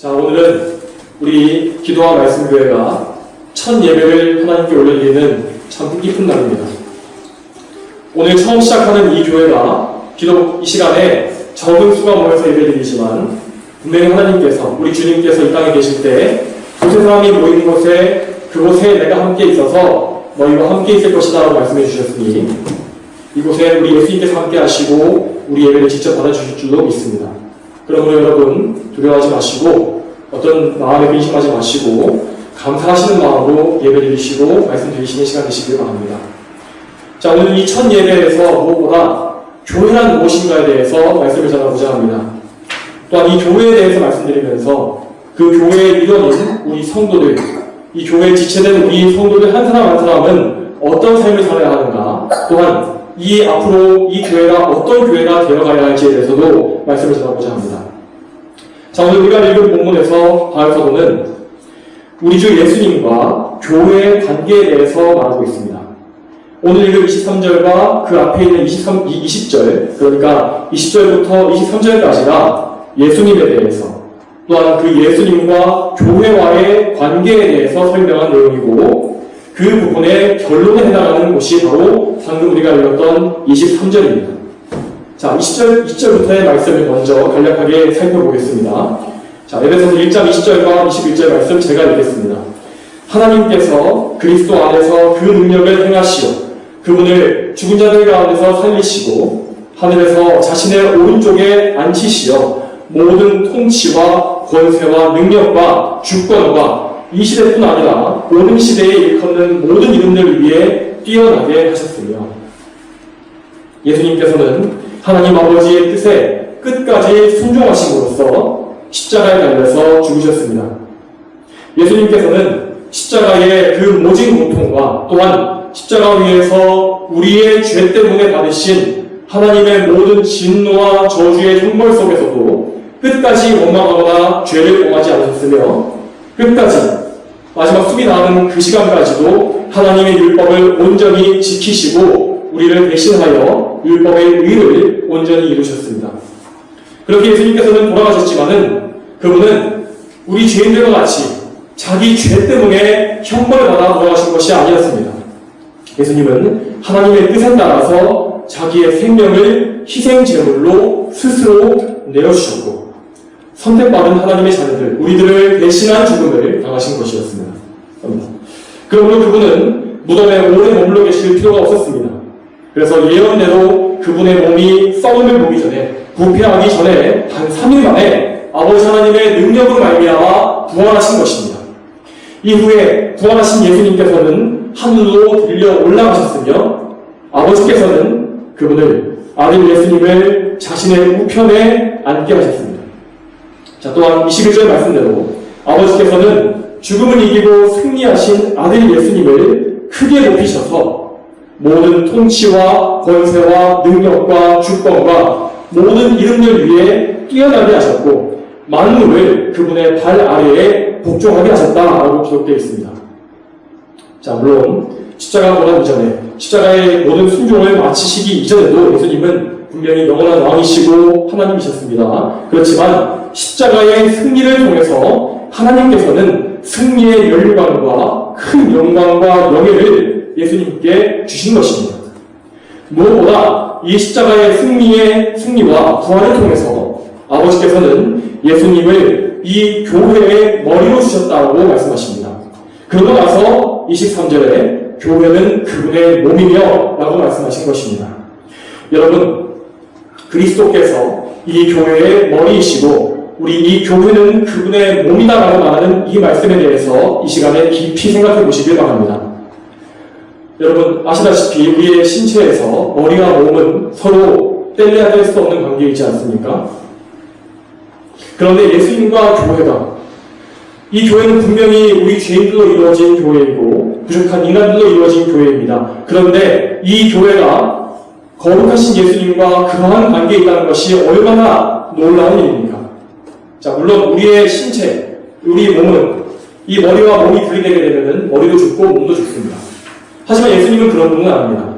자, 오늘은 우리 기도와 말씀교회가 첫 예배를 하나님께 올려드리는 참 뜻깊은 날입니다. 오늘 처음 시작하는 이 교회가 비록 이 시간에 적은 수가 모여서 예배드리지만 분명히 하나님께서, 우리 주님께서 이 땅에 계실 때 두세 사람이 모인 곳에, 그곳에 내가 함께 있어서 너희와 함께 있을 것이다 라고 말씀해 주셨으니 이곳에 우리 예수님께서 함께 하시고 우리 예배를 직접 받아주실 줄로 믿습니다. 그러므로 여러분 두려워하지 마시고 어떤 마음에 근심하지 마시고 감사하시는 마음으로 예배 드리시고 말씀 드리시는 시간 되시길 바랍니다. 자, 오늘 이 첫 예배에서 무엇보다 교회란 무엇인가에 대해서 말씀을 전하고자 합니다. 또한 이 교회에 대해서 말씀드리면서 그 교회의 리더인 우리 성도들, 이 교회에 지체된 우리 성도들 한 사람 한 사람은 어떤 삶을 살아야 하는가, 또한 이 앞으로 이 교회가 어떤 교회가 되어가야 할지에 대해서도 말씀을 전하고자 합니다. 자, 오늘 우리가 읽은 본문에서 바울사도는 우리 주 예수님과 교회의 관계에 대해서 말하고 있습니다. 오늘 읽은 23절과 그 앞에 있는 20절, 그러니까 20절부터 23절까지가 예수님에 대해서, 또한 그 예수님과 교회와의 관계에 대해서 설명한 내용이고, 그 부분의 결론에 해당하는 곳이 바로 방금 우리가 읽었던 23절입니다. 자, 20절부터의 말씀을 먼저 간략하게 살펴보겠습니다. 자, 에베소서 1장 20절과 21절 말씀 제가 읽겠습니다. 하나님께서 그리스도 안에서 그 능력을 행하시어 그분을 죽은 자들 가운데서 살리시고 하늘에서 자신의 오른쪽에 앉히시어 모든 통치와 권세와 능력과 주권과 이 시대뿐 아니라 모든 시대에 일컫는 모든 이름들 위에 뛰어나게 하셨으며 예수님께서는 하나님 아버지의 뜻에 끝까지 순종하심으로써 십자가에 달려서 죽으셨습니다. 예수님께서는 십자가의 그 모진 고통과 또한 십자가 위에서 우리의 죄 때문에 받으신 하나님의 모든 진노와 저주의 형벌 속에서도 끝까지 원망하거나 죄를 범하지 않으셨으며 끝까지 마지막 숨이 나는 그 시간까지도 하나님의 율법을 온전히 지키시고 우리를 대신하여 율법의 의를 온전히 이루셨습니다. 그렇게 예수님께서는 돌아가셨지만은 그분은 우리 죄인들과 같이 자기 죄 때문에 형벌을 받아 돌아가신 것이 아니었습니다. 예수님은 하나님의 뜻에 따라서 자기의 생명을 희생제물로 스스로 내어주셨고 선택받은 하나님의 자녀들, 우리들을 대신한 죽음을 당하신 것이었습니다. 그러므로 그분은 무덤에 오래 머물러 계실 필요가 없었습니다. 그래서 예언대로 그분의 몸이 썩음을 보기 전에, 부패하기 전에 단 3일 만에 아버지 하나님의 능력으로 말미암아 부활하신 것입니다. 이후에 부활하신 예수님께서는 하늘로 들려 올라가셨으며 아버지께서는 그분을, 아들 예수님을 자신의 우편에 앉게 하셨습니다. 자, 또한 21절 말씀대로 아버지께서는 죽음을 이기고 승리하신 아들 예수님을 크게 높이셔서 모든 통치와 권세와 능력과 주권과 모든 이름들 위에 뛰어나게 하셨고 만물을 그분의 발 아래에 복종하게 하셨다라고 기록되어 있습니다. 자, 물론 십자가 고난 이전에, 십자가의 모든 순종을 마치시기 이전에도 예수님은 분명히 영원한 왕이시고 하나님이셨습니다. 그렇지만 십자가의 승리를 통해서 하나님께서는 승리의 열광과 큰 영광과 명예를 예수님께 주신 것입니다. 무엇보다 이 십자가의 승리와 부활을 통해서 아버지께서는 예수님을 이 교회의 머리로 주셨다고 말씀하십니다. 그러고 나서 23절에 교회는 그분의 몸이며 라고 말씀하신 것입니다. 여러분, 그리스도께서 이 교회의 머리이시고 우리 이 교회는 그분의 몸이다라고 말하는 이 말씀에 대해서 이 시간에 깊이 생각해 보시길 바랍니다. 여러분 아시다시피 우리의 신체에서 머리와 몸은 서로 뗄래야 뗄 수 없는 관계에 있지 않습니까? 그런데 예수님과 교회가, 이 교회는 분명히 우리 죄인들로 이루어진 교회이고 부족한 인간들로 이루어진 교회입니다. 그런데 이 교회가 거룩하신 예수님과 그러한 관계에 있다는 것이 얼마나 놀라운 일입니까? 자, 물론 우리의 신체, 우리 몸은 이 머리와 몸이 분리되게 되면 머리도 죽고 몸도 죽습니다. 하지만 예수님은 그런 분은 아닙니다.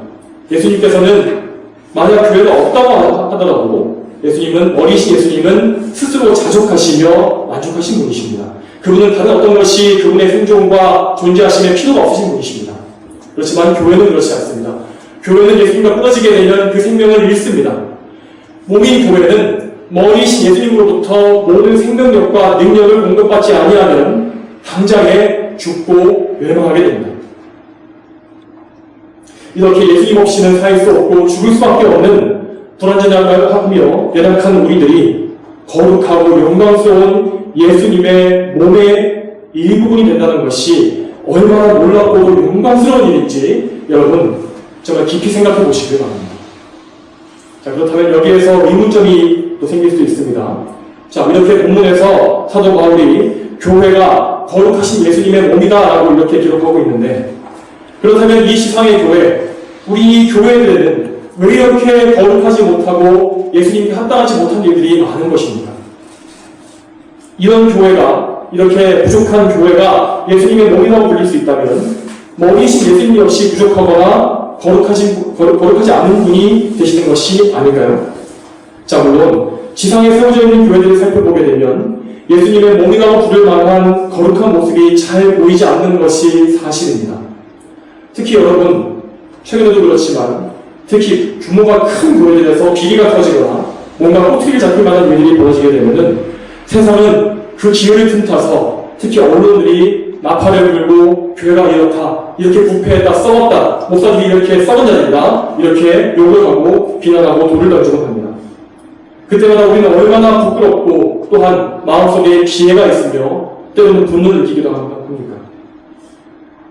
예수님께서는 만약 교회가 없다고 하더라도 머리신 예수님은 스스로 자족하시며 만족하신 분이십니다. 그분은 다른 어떤 것이 그분의 생존과 존재하심에 필요가 없으신 분이십니다. 그렇지만 교회는 그렇지 않습니다. 교회는 예수님과 끊어지게 되면 그 생명을 잃습니다. 몸인 교회는 머리신 예수님으로부터 모든 생명력과 능력을 공급받지 아니하면 당장에 죽고 멸망하게 됩니다. 이렇게 예수님 없이는 살 수 없고 죽을 수밖에 없는 불완전하며 연약한 우리들이 거룩하고 영광스러운 예수님의 몸의 일부분이 된다는 것이 얼마나 놀랍고도 영광스러운 일인지 여러분 정말 깊이 생각해 보시길 바랍니다. 자, 그렇다면 여기에서 의문점이 또 생길 수 있습니다. 자, 이렇게 본문에서 사도 바울이 교회가 거룩하신 예수님의 몸이다라고 이렇게 기록하고 있는데, 그렇다면 이 지상의 교회, 우리 교회들은 왜 이렇게 거룩하지 못하고 예수님께 합당하지 못한 일들이 많은 것입니까? 이런 교회가, 이렇게 부족한 교회가 예수님의 몸이라고 불릴 수 있다면 머리신 예수님 역시 부족하거나 거룩하지 않은 분이 되시는 것이 아닐까요? 자, 물론 지상에 세워져 있는 교회들을 살펴보게 되면 예수님의 몸이라고 부를 만한 거룩한 모습이 잘 보이지 않는 것이 사실입니다. 특히 여러분, 최근에도 그렇지만 특히 규모가 큰 교회들에서 비리가 터지거나 뭔가 꼬투리를 잡힐 만한 일들이 벌어지게 되면은 세상은 그 기회를 틈타서 특히 언론들이 나팔을 불고 교회가 이렇다, 이렇게 부패했다, 썩었다, 목사들이 이렇게 썩은 자들이다, 이렇게 욕을 하고 비난하고 돌을 던지곤 합니다. 그때마다 우리는 얼마나 부끄럽고 또한 마음속에 기회가 있으며 때로는 분노를 느끼기도 합니까?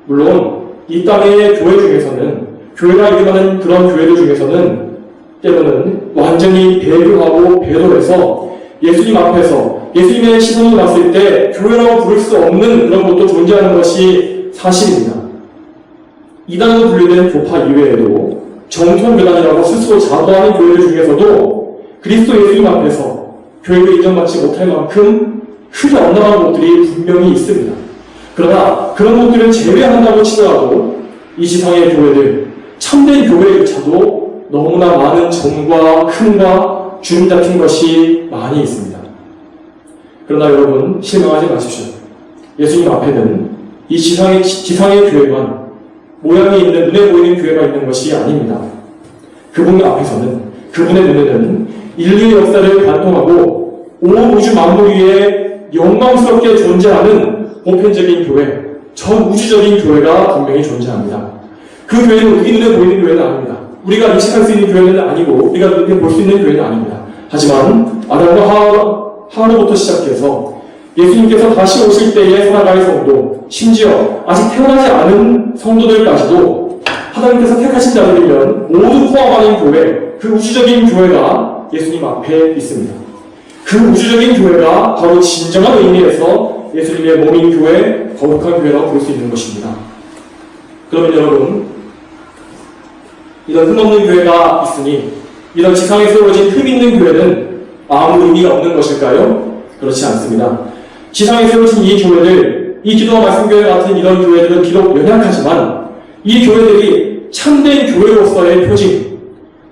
물론 이 땅의 교회 중에서는, 교회가 이름하는 그런 교회들 중에서는 때로는 완전히 배교하고 배도해서 예수님 앞에서 예수님의 시선이 왔을 때 교회라고 부를 수 없는 그런 것도 존재하는 것이 사실입니다. 이단으로 분류된 교파 이외에도 정통교단이라고 스스로 자부하는 교회들 중에서도 그리스도 예수님 앞에서 교회를 인정받지 못할 만큼 크게 엇나가는 것들이 분명히 있습니다. 그러나 그런 것들을 제외한다고 치더라도 이 지상의 교회들, 참된 교회조차도 너무나 많은 점과 흠과 주름 잡힌 것이 많이 있습니다. 그러나 여러분, 실망하지 마십시오. 예수님 앞에는 이 지상의 교회만 모양이 있는, 눈에 보이는 교회가 있는 것이 아닙니다. 그분 앞에서는, 그분의 눈에는 인류의 역사를 관통하고 온 우주 만물 위에 영광스럽게 존재하는 보편적인 교회, 전 우주적인 교회가 분명히 존재합니다. 그 교회는 우리 눈에 보이는 교회는 아닙니다. 우리가 인식할 수 있는 교회는 아니고 우리가 눈에 볼 수 있는 교회는 아닙니다. 하지만 아담과 하와로부터 시작해서 예수님께서 다시 오실 때에 살아갈 성도, 심지어 아직 태어나지 않은 성도들까지도 하나님께서 택하신 자들이면 모두 포함하는 교회, 그 우주적인 교회가 예수님 앞에 있습니다. 그 우주적인 교회가 바로 진정한 의미에서 예수님의 몸인 교회, 거룩한 교회라고 볼 수 있는 것입니다. 그러면 여러분, 이런 흠없는 교회가 있으니 이런 지상에 세워진 흠 있는 교회는 아무 의미가 없는 것일까요? 그렇지 않습니다. 지상에 세워진 이 교회들, 이 기도와 말씀교회 같은 이런 교회들은 비록 연약하지만 이 교회들이 참된 교회로서의 표징,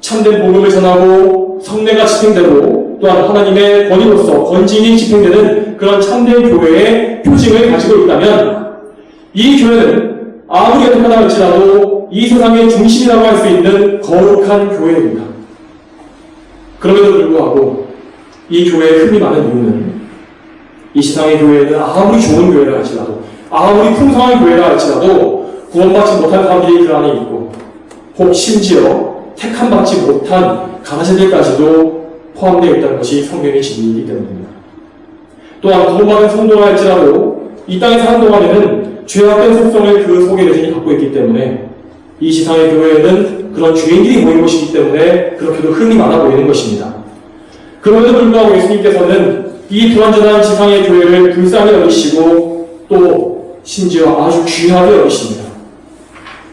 참된 복음을 전하고 성례가 집행되고 또한 하나님의 권위로서 권징이 집행되는 그런 참된 교회의 표징을 가지고 있다면 이 교회는 아무리 연약하다 할지라도 이 세상의 중심이라고 할 수 있는 거룩한 교회입니다. 그럼에도 불구하고 이 교회에 흠이 많은 이유는 이 세상의 교회는 아무리 좋은 교회라 할지라도, 아무리 풍성한 교회라 할지라도 구원받지 못한 사람들이 그 안에 있고 혹 심지어 택함받지 못한 가라지들까지도 포함되어 있다는 것이 성경의 진리이기 때문입니다. 또한 구원받은 성도라 할지라도 이 땅에 사는 동안에는 죄악된 속성을 그 속에 여전히 갖고 있기 때문에 이 지상의 교회에는 그런 죄인들이 모인 곳이기 때문에 그렇게도 흠이 많아 보이는 것입니다. 그럼에도 불구하고 예수님께서는 이 불완전한 지상의 교회를 불쌍히 여기시고 또 심지어 아주 귀하게 여기십니다.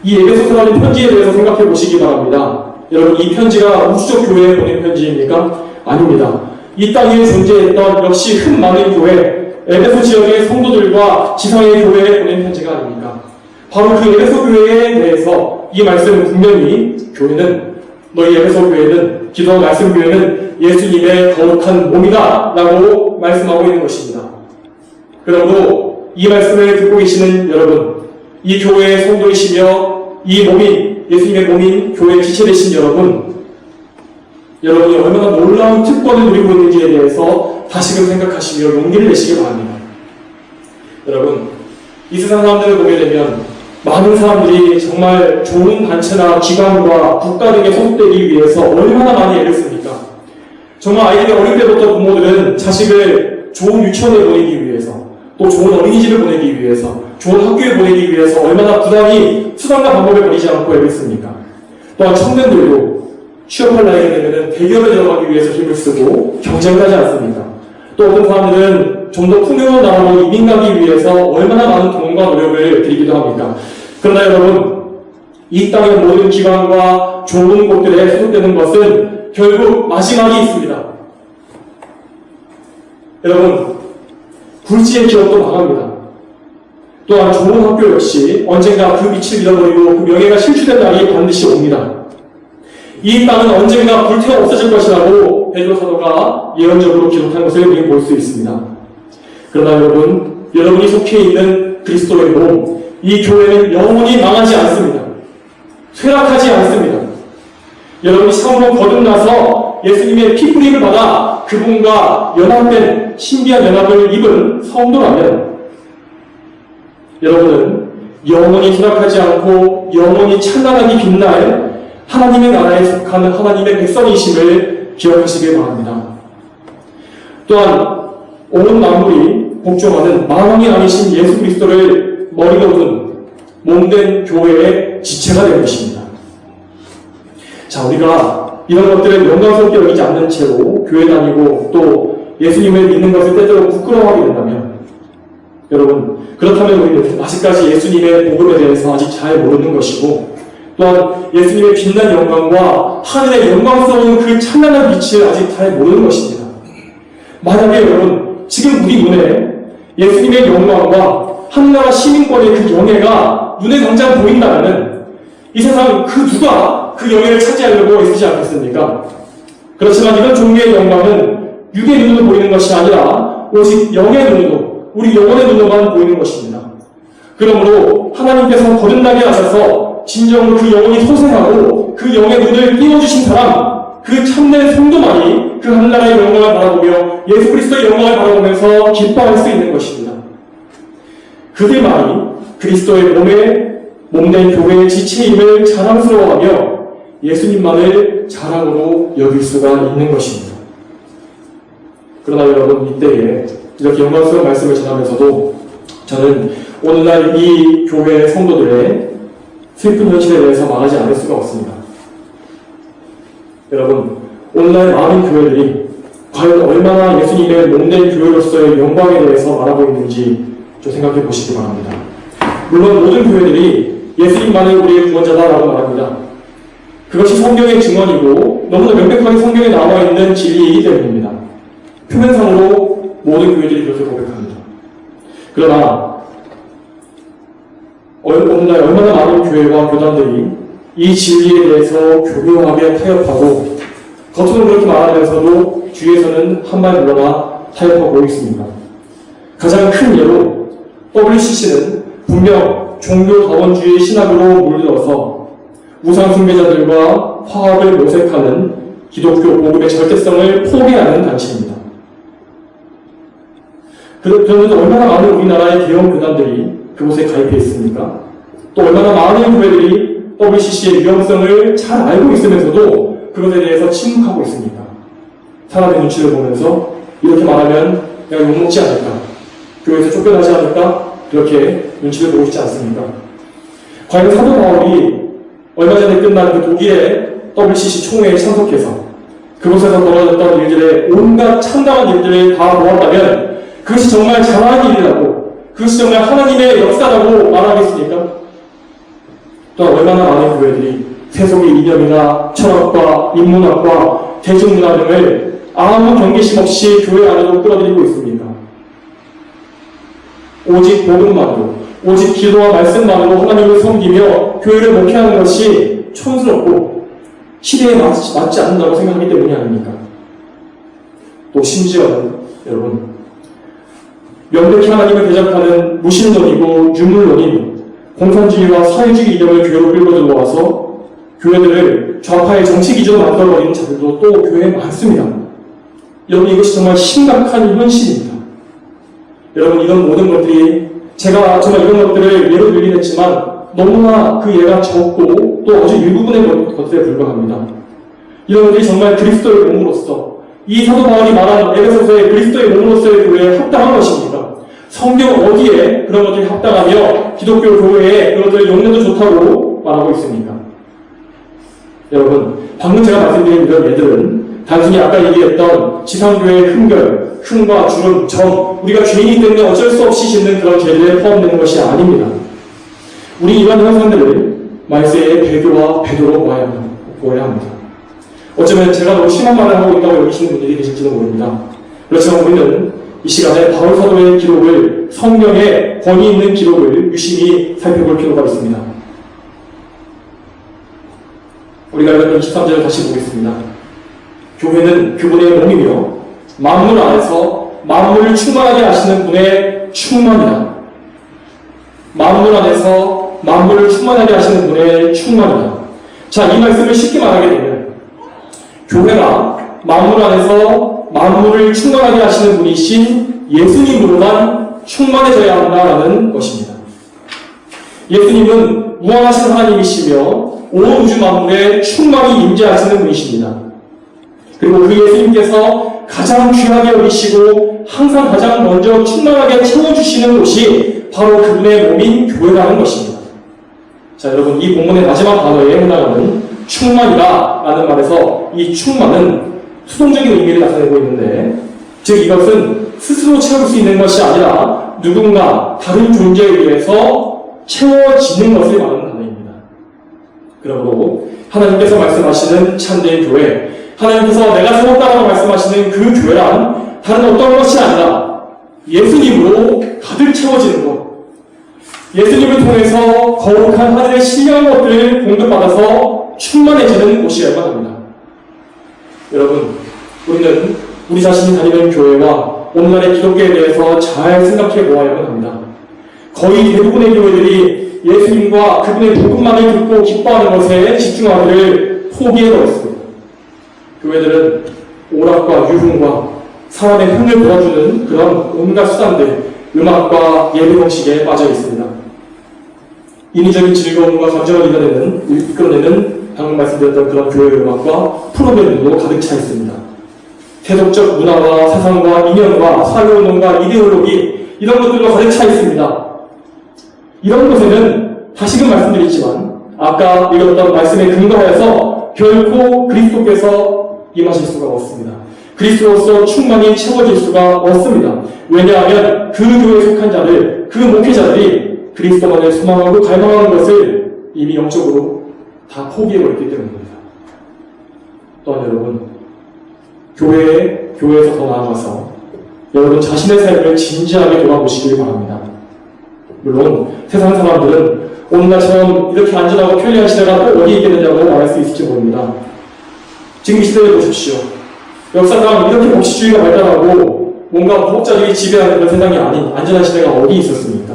이 에베소서라는 편지에 대해서 생각해 보시기 바랍니다. 여러분, 이 편지가 우주적 교회에 보낸 편지입니까? 아닙니다. 이 땅에 존재했던 역시 흠 많은 교회, 에베소 지역의 성도들과 지상의 교회에 보낸 편지가 아닙니까? 바로 그 에베소 교회에 대해서 이 말씀은 분명히 교회는 너희 에베소 교회는, 기도와 말씀 교회는 예수님의 거룩한 몸이다 라고 말씀하고 있는 것입니다. 그러므로 이 말씀을 듣고 계시는 여러분, 이 교회의 성도이시며 이 몸이 예수님의 몸인 교회의 지체 되신 여러분이 얼마나 놀라운 특권을 누리고 있는지에 대해서 다시금 생각하시며 용기를 내시기 바랍니다. 여러분, 이 세상 사람들을 보게 되면 많은 사람들이 정말 좋은 단체나 기관과 국가 등에 소속되기 위해서 얼마나 많이 애를 씁니까? 정말 아이들이 어릴 때부터 부모들은 자식을 좋은 유치원에 보내기 위해서, 또 좋은 어린이집을 보내기 위해서, 좋은 학교에 보내기 위해서 얼마나 부단히 수단과 방법을 버리지 않고 애를 씁니까? 또한 청년들도 취업할 나이가 되면 대기업에 들어가기 위해서 힘을 쓰고 경쟁을 하지 않습니까? 또 어떤 사람들은 좀 더 풍요로운 나라로 이민 가기 위해서 얼마나 많은 돈과 노력을 들이기도 합니까? 그러나 여러분, 이 땅의 모든 기관과 좋은 곳들에 소속되는 것은 결국 마지막이 있습니다. 여러분, 굴지의 기업도 망합니다. 또한 좋은 학교 역시 언젠가 그 빛을 잃어버리고 그 명예가 실추된 날이 반드시 옵니다. 이 땅은 언젠가 불태워 없어질 것이라고 베드로 사도가 예언적으로 기록한 것을 우리는 볼 수 있습니다. 그러나 여러분이 속해 있는 그리스도의 몸, 이 교회는 영원히 망하지 않습니다. 쇠락하지 않습니다. 여러분이 참으로 거듭나서 예수님의 피부림을 받아 그분과 연합된 신비한 연합을 입은 성도라면 여러분은 영원히 쇠락하지 않고 영원히 찬란하게 빛날 하나님의 나라에 속하는 하나님의 백성이심을 기억하시길 바랍니다. 또한 온 만물이 복종하는 만왕이 아니신 예수 그리스도를 머리로 둔 몸된 교회의 지체가 되는 것입니다. 자, 우리가 이런 것들을 영광스럽게 여기지 않는 채로 교회 다니고 또 예수님을 믿는 것을 때때로 부끄러워하게 된다면 여러분, 그렇다면 우리는 아직까지 예수님의 복음에 대해서 아직 잘 모르는 것이고 또한 예수님의 빛난 영광과 하늘의 영광스러운 그 찬란한 빛을 아직 잘 모르는 것입니다. 만약에 여러분, 지금 우리 눈에 예수님의 영광과 하늘나라 시민권의 그 영예가 눈에 당장 보인다면 이 세상 그 누가 그 영예를 차지하려고 애쓰지 않겠습니까? 그렇지만 이런 종류의 영광은 육의 눈으로 보이는 것이 아니라 오직 영의 눈으로, 우리 영혼의 눈으로만 보이는 것입니다. 그러므로 하나님께서 거듭나게 하셔서 진정으로 그 영혼이 소생하고 그 영의 눈을 띄워주신 사람, 그 참된 성도만이 그 하늘나라의 영광을 바라보며 예수 그리스도의 영광을 바라보면서 기뻐할 수 있는 것입니다. 그들만이 그리스도의 몸된 교회의 지체임을 자랑스러워하며 예수님만을 자랑으로 여길 수가 있는 것입니다. 그러나 여러분, 이때에 이렇게 영광스러운 말씀을 전하면서도 저는 오늘날 이 교회 성도들의 슬픈 현실에 대해서 말하지 않을 수가 없습니다. 여러분, 오늘날 많은 교회들이 과연 얼마나 예수님의 몸된 교회로서의 영광에 대해서 말하고 있는지 좀 생각해 보시기 바랍니다. 물론 모든 교회들이 예수님만을 우리의 구원자다라고 말합니다. 그것이 성경의 증언이고 너무나 명백하게 성경에 나와 있는 진리이기 때문입니다. 표면상으로 모든 교회들이 그렇게 고백합니다. 그러나 오늘날 얼마나 많은 교회와 교단들이 이 진리에 대해서 교묘하게 타협하고 겉으로는 그렇게 말하면서도 뒤에서는 한발 물러나 타협하고 있습니다. 가장 큰 예로 WCC는 분명 종교다원주의 신학으로 물들어서 우상숭배자들과 화합을 모색하는 기독교 복음의 절대성을 포기하는 단체입니다. 그런데도 얼마나 많은 우리나라의 대형 교단들이 그곳에 가입해 있습니까? 또 얼마나 많은 교회들이 WCC의 위험성을 잘 알고 있으면서도 그것에 대해서 침묵하고 있습니까? 사람의 눈치를 보면서 이렇게 말하면 내가 욕먹지 않을까? 교회에서 쫓겨나지 않을까? 그렇게 눈치를 보고 있지 않습니까? 과연 사도 바울이 얼마 전에 끝난 그 독일의 WCC 총회에 참석해서 그곳에서 벌어졌던 일들의 온갖 참담한 일들을 다 모았다면 그것이 정말 잘한 일이라고, 그것이 정말 하나님의 역사라고 말하겠습니까? 또한 얼마나 많은 교회들이 세속의 이념이나 철학과 인문학과 대중문화 등을 아무 경계심 없이 교회 안으로 끌어들이고 있습니까? 오직 복음만으로, 오직 기도와 말씀만으로 하나님을 섬기며 교회를 목회하는 것이 촌스럽고 시대에 맞지 않는다고 생각하기 때문이 아닙니까? 또 심지어는 여러분, 명백히 하나님을 대적하는 무신론이고 유물론인 공산주의와 사회주의 이념을 교회로 끌고 들어와서 교회들을 좌파의 정치 기준으로 만들어버리는 자들도 또 교회에 많습니다. 여러분, 이것이 정말 심각한 현실입니다. 여러분, 이런 모든 것들이 제가 정말 이런 것들을 예로 들긴 했지만 너무나 그 예가 적고 또 아주 일부분의 것들에 불과합니다. 이런 것들이 정말 그리스도의 몸으로서 이 사도 바울이 말한 에베소서의 그리스도의 몸으로서의 교회에 합당한 것입니까? 성경 어디에 그런 것들이 합당하며 기독교 교회에 그것들을 용례도 좋다고 말하고 있습니까? 여러분, 방금 제가 말씀드린 이런 예들은 단순히 아까 얘기했던 지상교회의 흠결, 흠과 주름, 점, 우리가 죄인이기 때문에 어쩔 수 없이 짓는 그런 죄들에 포함되는 것이 아닙니다. 우리 이런 현상들을 말세의 배교와 배도로 보아야 합니다. 어쩌면 제가 너무 심한 말을 하고 있다고 여기시는 분들이 계실지도 모릅니다. 그렇지만 우리는 이 시간에 바울 사도의 기록을, 성경의 권위 있는 기록을 유심히 살펴볼 필요가 있습니다. 우리가 읽었던 23절을 다시 보겠습니다. 교회는 그분의 몸이며 만물 안에서 만물을 충만하게 하시는 분의 충만이다. 만물 안에서 만물을 충만하게 하시는 분의 충만이다. 자, 이 말씀을 쉽게 말하게 되면 교회가 만물 안에서 만물을 충만하게 하시는 분이신 예수님으로만 충만해져야 한다라는 것입니다. 예수님은 무한하신 하나님이시며 온 우주 만물에 충만히 임재하시는 분이십니다. 그리고 그 예수님께서 가장 귀하게 여기시고 항상 가장 먼저 충만하게 채워주시는 곳이 바로 그분의 몸인 교회라는 것입니다. 자, 여러분, 이 본문의 마지막 단어에 해당하는 충만이다 라는 말에서 이 충만은 수동적인 의미를 나타내고 있는데, 즉 이것은 스스로 채울 수 있는 것이 아니라 누군가 다른 존재에 의해서 채워지는 것을 말하는 단어입니다. 그러므로 하나님께서 말씀하시는 참된 교회, 하나님께서 내가 세웠다라고 말씀하시는 그 교회란 다른 어떤 것이 아니라 예수님으로 가득 채워지는 것, 예수님을 통해서 거룩한 하늘의 신령한 것들을 공급받아서 충만해지는 곳이어야만 합니다. 여러분, 우리는 우리 자신이 다니는 교회와 오늘날의 기독교에 대해서 잘 생각해 보아야만 합니다. 거의 대부분의 교회들이 예수님과 그분의 복음만을 듣고 기뻐하는 것에 집중하기를 포기해버렸습니다. 교회들은 오락과 유흥과 사람의 흥을 도와주는 그런 온갖 수단들, 음악과 예배 형식에 빠져 있습니다. 인위적인 즐거움과 감정을 이끌어내는 방금 말씀드렸던 그런 교회 음악과 프로그램도 가득 차 있습니다. 세속적 문화와 사상과 이념과 사회운동과 이데올로기, 이런 것들로 가득 차 있습니다. 이런 곳에는 다시금 말씀드렸지만 아까 읽었던 말씀에 근거하여서 결코 그리스도께서 임하실 수가 없습니다. 그리스도로서 충만히 채워질 수가 없습니다. 왜냐하면 그 교회에 속한 자들, 그 목회자들이 그리스도만을 소망하고 갈망하는 것을 이미 영적으로 다 포기해버렸기 때문입니다. 또한 여러분, 교회에서 더 나아가서 여러분 자신의 삶을 진지하게 돌아보시길 바랍니다. 물론 세상 사람들은 오늘날처럼 이렇게 안전하고 편리한 시대가 또 어디 있겠느냐고 말할 수 있을지 모릅니다. 지금 이 시대를 보십시오. 역사상 이렇게 법치주의가 발달하고 뭔가 무법자들이 지배하는 그런 세상이 아닌 안전한 시대가 어디 있었습니까?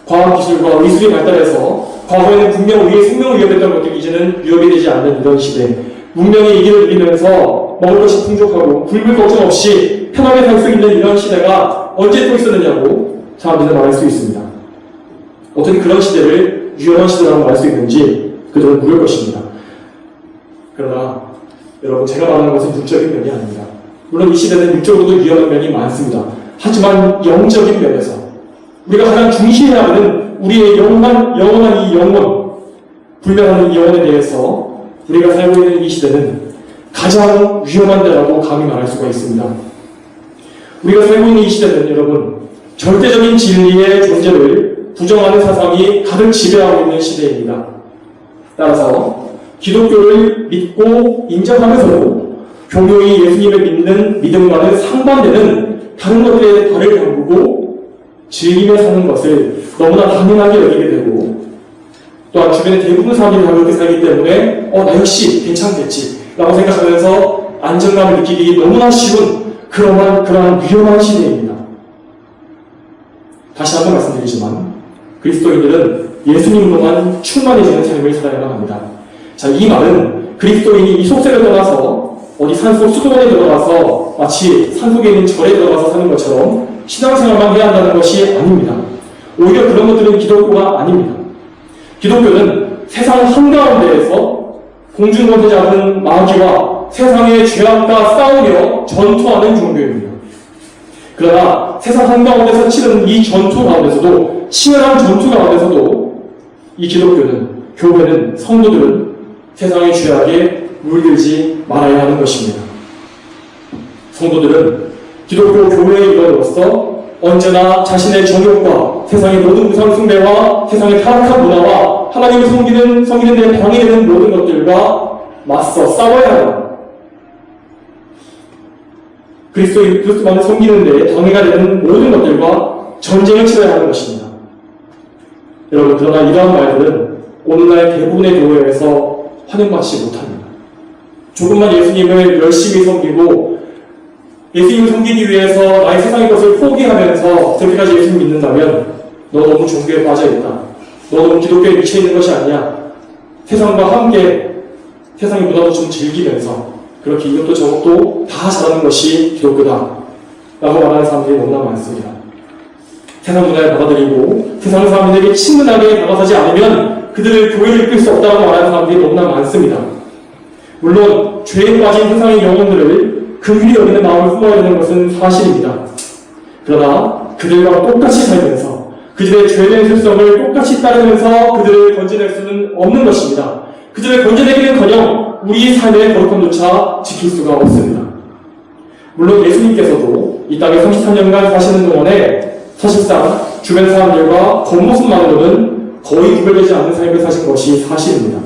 과학기술과 의술이 발달해서 과거에는 분명 우리의 생명을 위협했던 것들이 이제는 위협이 되지 않는 이런 시대, 문명의 이기를 누리면서 먹을 것이 풍족하고 굶을 걱정 없이 편하게 살 수 있는 이런 시대가 언제 또 있었느냐고 사람들은 말할 수 있습니다. 어떻게 그런 시대를 위험한 시대라고 말 수 있는지 그들은 물을 것입니다. 그러나 여러분, 제가 말하는 것은 육적인 면이 아닙니다. 물론 이 시대는 육적으로도 위험한 면이 많습니다. 하지만 영적인 면에서 우리가 가장 중시해야 하는 우리의 영원한 이 영혼, 불멸하는 이 영혼에 대해서 우리가 살고 있는 이 시대는 가장 위험한 데라고 감히 말할 수가 있습니다. 우리가 살고 있는 이 시대는 여러분, 절대적인 진리의 존재를 부정하는 사상이 가득 지배하고 있는 시대입니다. 따라서 기독교를 믿고 인정하면서도 교묘히 예수님을 믿는 믿음과는 상반되는 다른 것들에 발을 담그고 즐기며 사는 것을 너무나 당연하게 여기게 되고, 또한 주변의 대부분 사람들이 다 그렇게 살기 때문에 나 역시 괜찮겠지 라고 생각하면서 안정감을 느끼기 너무나 쉬운 그러한 위험한 시대입니다. 다시 한번 말씀드리지만 그리스도인들은 예수님으로만 충만해지는 삶을 살아야만 합니다. 자, 이 말은 그리스도인이 이 속세를 떠나서 어디 산속 수도원에 들어가서 마치 산속에 있는 절에 들어가서 사는 것처럼 신앙생활만 해야 한다는 것이 아닙니다. 오히려 그런 것들은 기독교가 아닙니다. 기독교는 세상 한가운데에서 공중권세 잡은 마귀와 세상의 죄악과 싸우며 전투하는 종교입니다. 그러나 세상 한가운데서 치르는 이 전투 가운데서도, 치열한 전투 가운데서도 이 기독교는, 교회는, 성도들은 세상의 죄악에 물들지 말아야 하는 것입니다. 성도들은 기독교 교회의 일원으로서 언제나 자신의 정욕과 세상의 모든 우상 숭배와 세상의 타락한 문화와 하나님을 섬기는 데 방해되는 모든 것들과 맞서 싸워야 합니다. 그리스도만을 섬기는 데 방해가 되는 모든 것들과 전쟁을 치러야 하는 것입니다. 여러분, 그러나 이러한 말들은 오늘날 대부분의 교회에서 환영받지 못합니다. 조금만 예수님을 열심히 섬기고 예수님을 섬기기 위해서 나의 세상의 것을 포기하면서 그렇게까지 예수님을 믿는다면 너 너무 종교에 빠져있다. 너 너무 기독교에 미쳐있는 것이 아니야. 세상과 함께 세상의 문화도 좀 즐기면서 그렇게 이것도 저것도 다 잘하는 것이 기독교다 라고 말하는 사람들이 너무나 많습니다. 세상 문화를 받아들이고 세상 사람들에게 친근하게 다가서지 않으면 그들을 교회를 이끌 수 없다고 말하는 사람들이 너무나 많습니다. 물론 죄에 빠진 세상의 영혼들을 긍휼히 여기는 마음을 품어야 되는 것은 사실입니다. 그러나 그들과 똑같이 살면서 그들의 죄된 습성을 똑같이 따르면서 그들을 건져낼 수는 없는 것입니다. 그들을 건져내기는커녕 우리 삶의 거룩함조차 지킬 수가 없습니다. 물론 예수님께서도 이 땅에 33년간 사시는 동안에 사실상 주변 사람들과 겉모습만으로는 거의 구별되지 않는 삶을 사신 것이 사실입니다.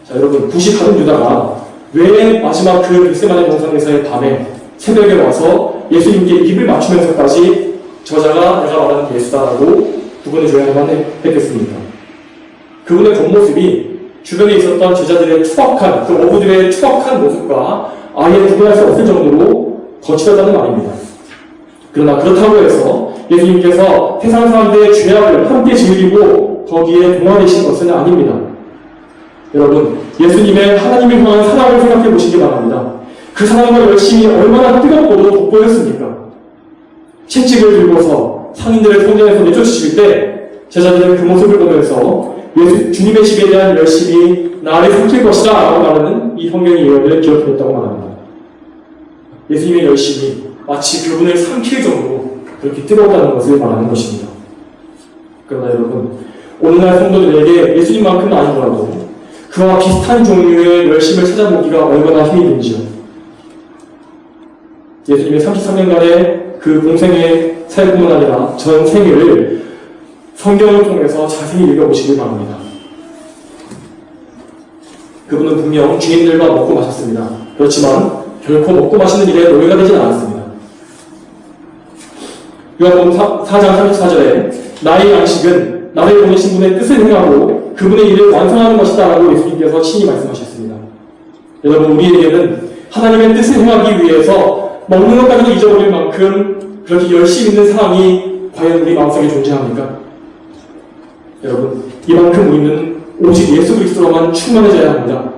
자, 여러분, 굿이 가던 유다가 왜 마지막 그 겟세마네 동산에서의 밤에 새벽에 와서 예수님께 입을 맞추면서까지 저자가 내가 말하는 예수다라고 구분해 줘야만 했겠습니까? 그분의 겉모습이 주변에 있었던 제자들의 추악한, 그 어부들의 추악한 모습과 아예 구분할 수 없을 정도로 거칠었다는 말입니다. 그러나 그렇다고 해서 예수님께서 세상 사람들의 죄악을 함께 즐기고 거기에 동화되신 것은 아닙니다. 여러분, 예수님의 하나님을 향한 사랑을 생각해 보시기 바랍니다. 그 사랑과 열심이 얼마나 뜨겁고도 돋보였습니까? 채찍을 들고서 상인들을 성전에서 내쫓으실 때 제자들은 그 모습을 보면서 주님의 집에 대한 열심이 나를 삼킬 것이다 라고 말하는 이 성경의 예언을 기억했다고 말합니다. 예수님의 열심이 마치 그분을 삼킬 정도로 그렇게 뜨거웠다는 것을 말하는 것입니다. 그러나 여러분, 오늘날 성도들에게 예수님만큼은 아니더라도 그와 비슷한 종류의 열심을 찾아보기가 얼마나 힘이 든지요. 예수님의 33년간의 그 공생의 사역뿐만 아니라 전 생애를 성경을 통해서 자세히 읽어보시길 바랍니다. 그분은 분명 주인들과 먹고 마셨습니다. 그렇지만 결코 먹고 마시는 일에 노예가 되진 않았습니다. 요한복음 4장 34절에 나의 양식은 나를 보내신 분의 뜻을 행하고 그분의 일을 완성하는 것이다 라고 예수님께서 친히 말씀하셨습니다. 여러분, 우리에게는 하나님의 뜻을 행하기 위해서 먹는 것까지도 잊어버릴 만큼 그렇게 열심히 있는 사람이 과연 우리 마음속에 존재합니까? 여러분, 이만큼 우리는 오직 예수 그리스도로만 충만해져야 합니다.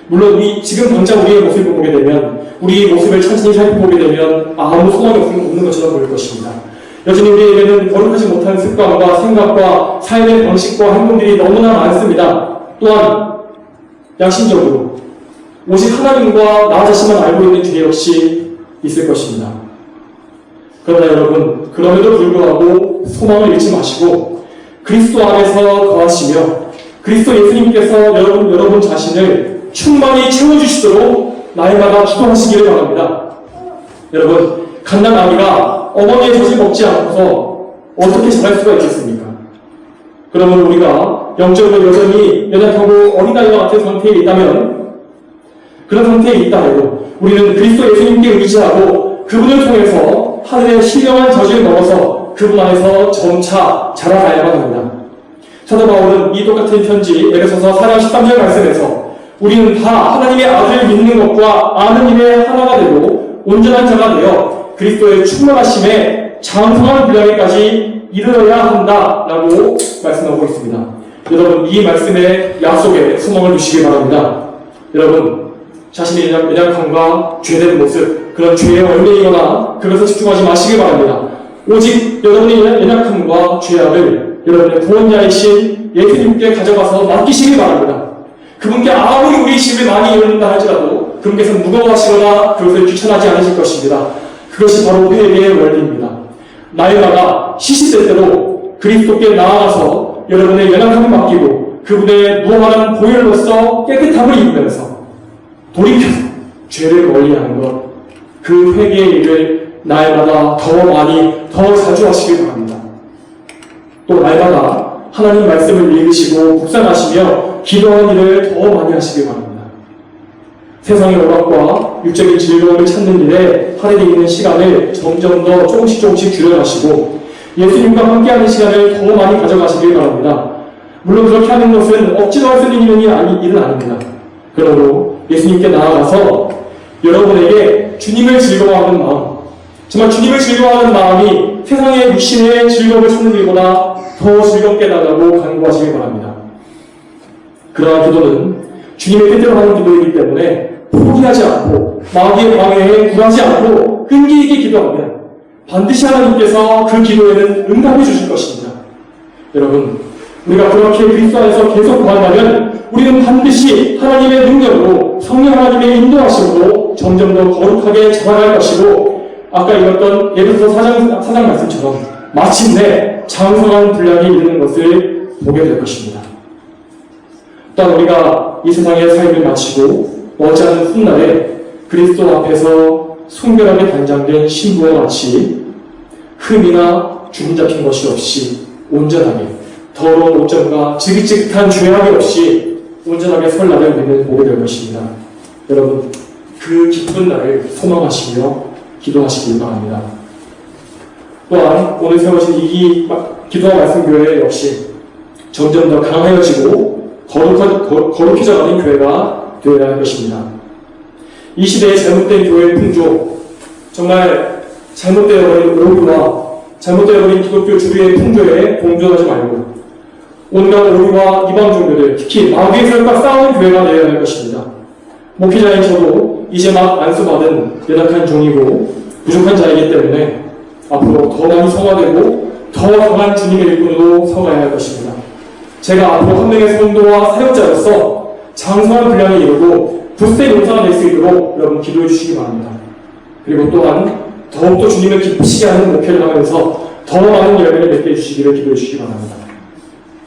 물론 지금 당장 우리의 모습을 보게 되면, 우리의 모습을 천천히 살펴보게 되면 아무 소망이 없는 것처럼 보일 것입니다. 여전히 우리에게는 거룩하지 못한 습관과 생각과 삶의 방식과 행동들이 너무나 많습니다. 또한 양심적으로 오직 하나님과 나 자신만 알고 있는 죄 역시 있을 것입니다. 그러나 여러분, 그럼에도 불구하고 소망을 잃지 마시고 그리스도 안에서 거하시며 그리스도 예수님께서 여러분 자신을 충만히 채워주시도록 날마다 기도하시기를 바랍니다. 여러분, 갓난 아기가 어머니의 젖을 먹지 않고서 어떻게 자랄 수가 있겠습니까? 그러면 우리가 영적으로 여전히 연약하고 어린아이와 같은 상태에 있다면, 그런 상태에 있다 해도 우리는 그리스도 예수님께 의지하고 그분을 통해서 하늘의 신령한 젖을 먹어서 그분 안에서 점차 자라가야만 합니다. 사도 바울은 이 똑같은 편지 에베소서 4장 13절 말씀에서 우리는 다 하나님의 아들을 믿는 것과 아는 일에 하나가 되고 온전한 자가 되어 그리스도의 충만하심에 장성한 분량에까지 이르러야 한다라고 말씀하고 있습니다. 여러분, 이 말씀의 약속에 소망을 두시기 바랍니다. 여러분, 자신의 연약함과 죄된 모습, 그런 죄에 얽매이거나 그것에 집중하지 마시기 바랍니다. 오직 여러분의 연약함과 죄악을 여러분의 구원자이신 예수님께 가져가서 맡기시기 바랍니다. 그분께 아무리 우리 힘을 많이 이룬다 할지라도 그분께서 무거워하시거나 그것을 귀찮아하지 않으실 것입니다. 그것이 바로 회개의 원리입니다. 날마다 시시때때로 그리스도께 나아가서 여러분의 연약함을 맡기고 그분의 무한한 보혈로서 깨끗함을 입으면서 돌이켜서 죄를 멀리하는 것, 그 회개의 일을 날마다 더 많이, 더 자주 하시길 바랍니다. 또 날마다 하나님 말씀을 읽으시고 묵상하시며 기도하는 일을 더 많이 하시길 바랍니다. 세상의 오락과 육적인 즐거움을 찾는 일에 할애되어 있는 시간을 점점 더 조금씩 줄여가시고 예수님과 함께하는 시간을 더 많이 가져가시길 바랍니다. 물론 그렇게 하는 것은 억지로 할 수 있는 일은 아닙니다. 그러므로 예수님께 나아가서 여러분에게 주님을 즐거워하는 마음, 정말 주님을 즐거워하는 마음이 세상의 육신의 즐거움을 찾는 일보다 더 즐겁게 달라고 간구하시길 바랍니다. 그러나 기도는 주님의 뜻대로 하는 기도이기 때문에 포기하지 않고 마귀의 방해에 굴하지 않고 끈기 있게 기도하면 반드시 하나님께서 그 기도에는 응답해 주실 것입니다. 여러분, 우리가 그렇게 그리스도 안에서 계속 구한다면 우리는 반드시 하나님의 능력으로 성령 하나님의 인도하심으로 점점 더 거룩하게 자라갈 것이고 아까 읽었던 에베소서 4장 말씀처럼 마침내 장성한 분량이 이르는 것을 보게 될 것입니다. 또한 우리가 이 세상의 삶을 마치고 머지않은 훗날에 그리스도 앞에서 순결하게 단장된 신부와 같이 흠이나 주름 잡힌 것이 없이 온전하게 더러운 옷장과 지긋지긋한 죄악이 없이 온전하게 설 날을 우리는 보게 될 것입니다. 여러분, 그 기쁜 날을 소망하시며 기도하시길 바랍니다. 또한 오늘 세워진 이 기도와 말씀교회 역시 점점 더 강해지고 거룩해져가는 교회가 되어야 할 것입니다. 이 시대의 잘못된 교회의 풍조, 정말 잘못되어버린 오류와 잘못되어버린 기독교 주류의 풍조에 동조하지 말고 온갖 오류와 이방 종교들, 특히 마귀의 세력과 싸우는 교회가 되어야 할 것입니다. 목회자인 저도 이제 막 안수받은 연약한 종이고 부족한 자이기 때문에 앞으로 더 많이 성화되고 더 강한 주님의 일꾼으로 서가야 할 것입니다. 제가 앞으로 한 명의 성도와 사역자로서 장성한 분량에 이르고 부스의 용사가 될 수 있도록 여러분 기도해 주시기 바랍니다. 그리고 또한 더욱더 주님을 기쁘시게 하는 목회를 하면서 더 많은 열매를 맺게 해주시기를 기도해 주시기 바랍니다.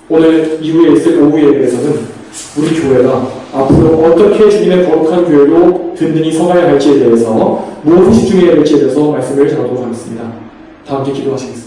오늘 이후에 있을 오후 예배에서는 우리 교회가 앞으로 어떻게 주님의 거룩한 교회로 든든히 서가야 할지에 대해서 무엇을 집중해야 할지에 대해서 말씀을 전하도록 하겠습니다. 다 함께 기도하시겠습니다.